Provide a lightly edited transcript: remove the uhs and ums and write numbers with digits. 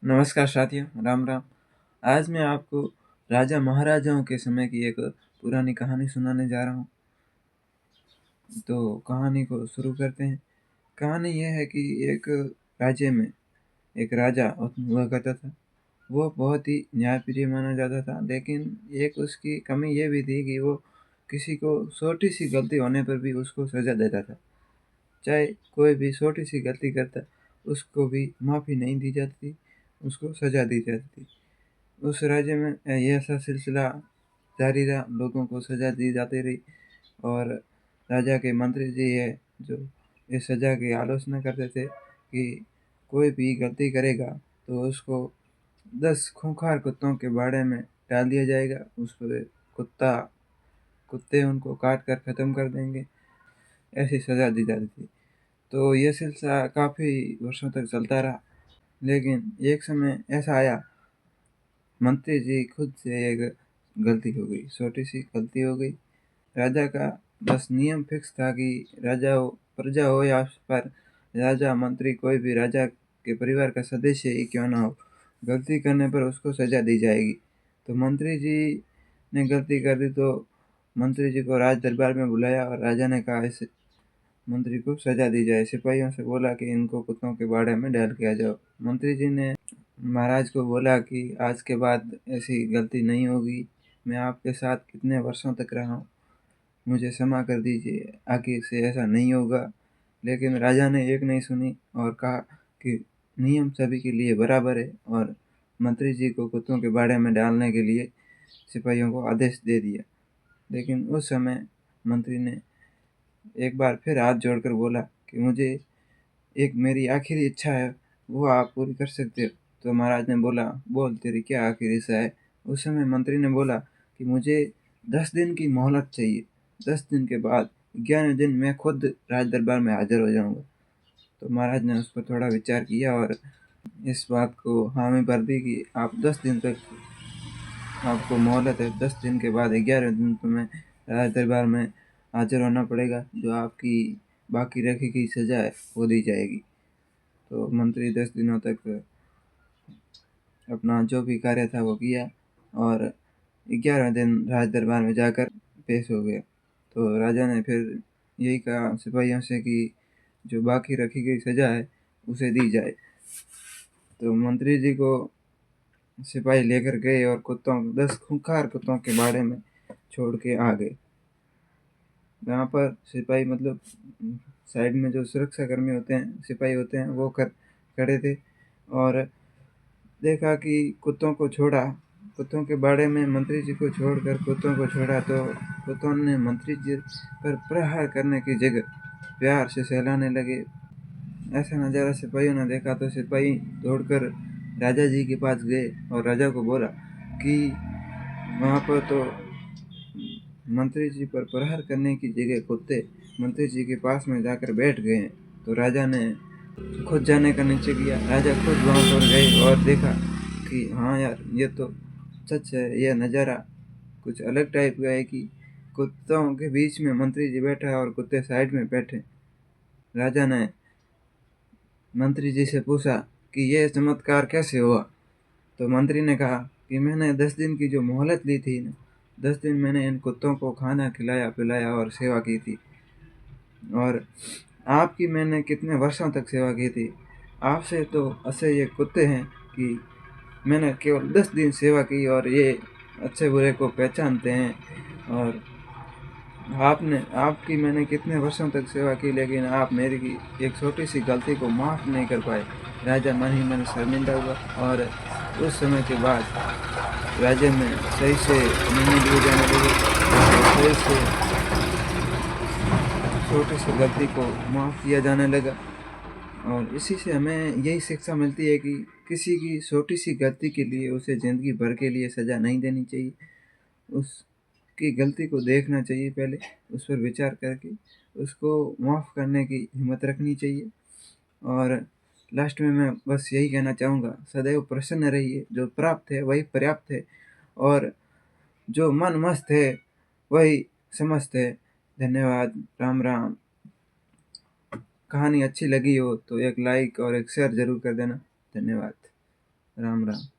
नमस्कार साथियों, राम राम। आज मैं आपको राजा महाराजाओं के समय की एक पुरानी कहानी सुनाने जा रहा हूँ। तो कहानी को शुरू करते हैं। कहानी यह है कि एक राज्य में एक राजा हुआ करता था। वो बहुत ही न्यायप्रिय माना जाता था, लेकिन एक उसकी कमी ये भी थी कि वो किसी को छोटी सी गलती होने पर भी उसको सजा देता था। चाहे कोई भी छोटी सी गलती करता, उसको भी माफ़ी नहीं दी जाती थी, उसको सजा दी जाती थी। उस राज्य में ये ऐसा सिलसिला जारी रहा, लोगों को सज़ा दी जाती रही और राजा के मंत्री जी है जो इस सज़ा की आलोचना करते थे कि कोई भी गलती करेगा तो उसको 10 खूंखार कुत्तों के बाड़े में डाल दिया जाएगा। उस पर कुत्ते उनको काट कर ख़त्म कर देंगे, ऐसी सज़ा दी जाती थी। तो ये सिलसिला काफ़ी वर्षों तक चलता रहा, लेकिन एक समय ऐसा आया, मंत्री जी खुद से एक गलती हो गई, छोटी सी गलती हो गई। राजा का बस नियम फिक्स था कि राजा हो, प्रजा हो या पर राजा मंत्री कोई भी राजा के परिवार का सदस्य ही क्यों ना हो, गलती करने पर उसको सजा दी जाएगी। तो मंत्री जी ने गलती कर दी तो मंत्री जी को राज दरबार में बुलाया और राजा ने कहा इस मंत्री को सजा दी जाए। सिपाहियों से बोला कि इनको कुत्तों के बाड़े में डाल के आ जाओ। मंत्री जी ने महाराज को बोला कि आज के बाद ऐसी गलती नहीं होगी। मैं आपके साथ कितने वर्षों तक रहा हूँ, मुझे क्षमा कर दीजिए, आगे से ऐसा नहीं होगा। लेकिन राजा ने एक नहीं सुनी और कहा कि नियम सभी के लिए बराबर है, और मंत्री जी को कुत्तों के बाड़े में डालने के लिए सिपाहियों को आदेश दे दिया। लेकिन उस समय मंत्री ने एक बार फिर हाथ जोड़कर बोला कि मुझे एक मेरी आखिरी इच्छा है, वो आप पूरी कर सकते हो। तो महाराज ने बोला, बोल तेरी क्या आखिरी इच्छा है। उस समय मंत्री ने बोला कि मुझे 10 दिन की मोहलत चाहिए, 10 दिन के बाद 11वें दिन मैं खुद राज दरबार में हाजिर हो जाऊंगा। तो महाराज ने उस पर थोड़ा विचार किया और इस बात को हामी भर दी कि आप 10 दिन तक आपको मोहलत है। 10 दिन के बाद 11वें दिन तुम्हें राज दरबार में हाजिर होना पड़ेगा, जो आपकी बाकी रखी गई सजा है वो दी जाएगी। तो मंत्री 10 दिनों तक अपना जो भी कार्य था वो किया और 11वें दिन राज दरबार में जाकर पेश हो गया। तो राजा ने फिर यही कहा सिपाहियों से कि जो बाकी रखी गई सजा है उसे दी जाए। तो मंत्री जी को सिपाही लेकर गए और 10 खूंखार कुत्तों के बाड़े में छोड़ के आ गए। यहाँ पर सिपाही मतलब साइड में जो सुरक्षा कर्मी होते हैं, सिपाही होते हैं, वो खड़े थे और देखा कि कुत्तों को छोड़ा, कुत्तों के बाड़े में मंत्री जी को छोड़कर कुत्तों को छोड़ा, तो कुत्तों ने मंत्री जी पर प्रहार करने की जगह प्यार से सहलाने लगे। ऐसा नज़ारा सिपाहियों ने देखा तो सिपाही दौड़कर राजा जी के पास गए और राजा को बोला कि वहाँ पर तो मंत्री जी पर प्रहार करने की जगह कुत्ते मंत्री जी के पास में जाकर बैठ गए हैं। तो राजा ने खुद जाने का निश्चय किया। राजा खुद वहाँ पर गए और देखा कि हाँ यार, ये तो सच है, यह नज़ारा कुछ अलग टाइप का है कि कुत्तों के बीच में मंत्री जी बैठा है और कुत्ते साइड में बैठे। राजा ने मंत्री जी से पूछा कि यह चमत्कार कैसे हुआ। तो मंत्री ने कहा कि मैंने 10 दिन की जो मोहलत ली थी ना, 10 दिन मैंने इन कुत्तों को खाना खिलाया पिलाया और सेवा की थी, और आपकी मैंने कितने वर्षों तक सेवा की थी। आपसे तो ऐसे ये कुत्ते हैं कि मैंने केवल 10 दिन सेवा की और ये अच्छे बुरे को पहचानते हैं, और आपकी मैंने कितने वर्षों तक सेवा की, लेकिन आप मेरी की एक छोटी सी गलती को माफ़ नहीं कर पाए। राजा मन ही मन शर्मिंदा हुआ और उस समय के बाद राज्य में सही से निर्णय लिए जाने लगे, सही से छोटी सी गलती को माफ़ किया जाने लगा। और इसी से हमें यही शिक्षा मिलती है कि किसी की छोटी सी गलती के लिए उसे ज़िंदगी भर के लिए सज़ा नहीं देनी चाहिए। उसकी गलती को देखना चाहिए, पहले उस पर विचार करके उसको माफ़ करने की हिम्मत रखनी चाहिए। और लास्ट में मैं बस यही कहना चाहूँगा, सदैव प्रसन्न रहिए, जो प्राप्त है वही पर्याप्त है, और जो मन मस्त है वही समस्त है। धन्यवाद, राम राम। कहानी अच्छी लगी हो तो एक लाइक और एक शेयर ज़रूर कर देना। धन्यवाद। राम राम।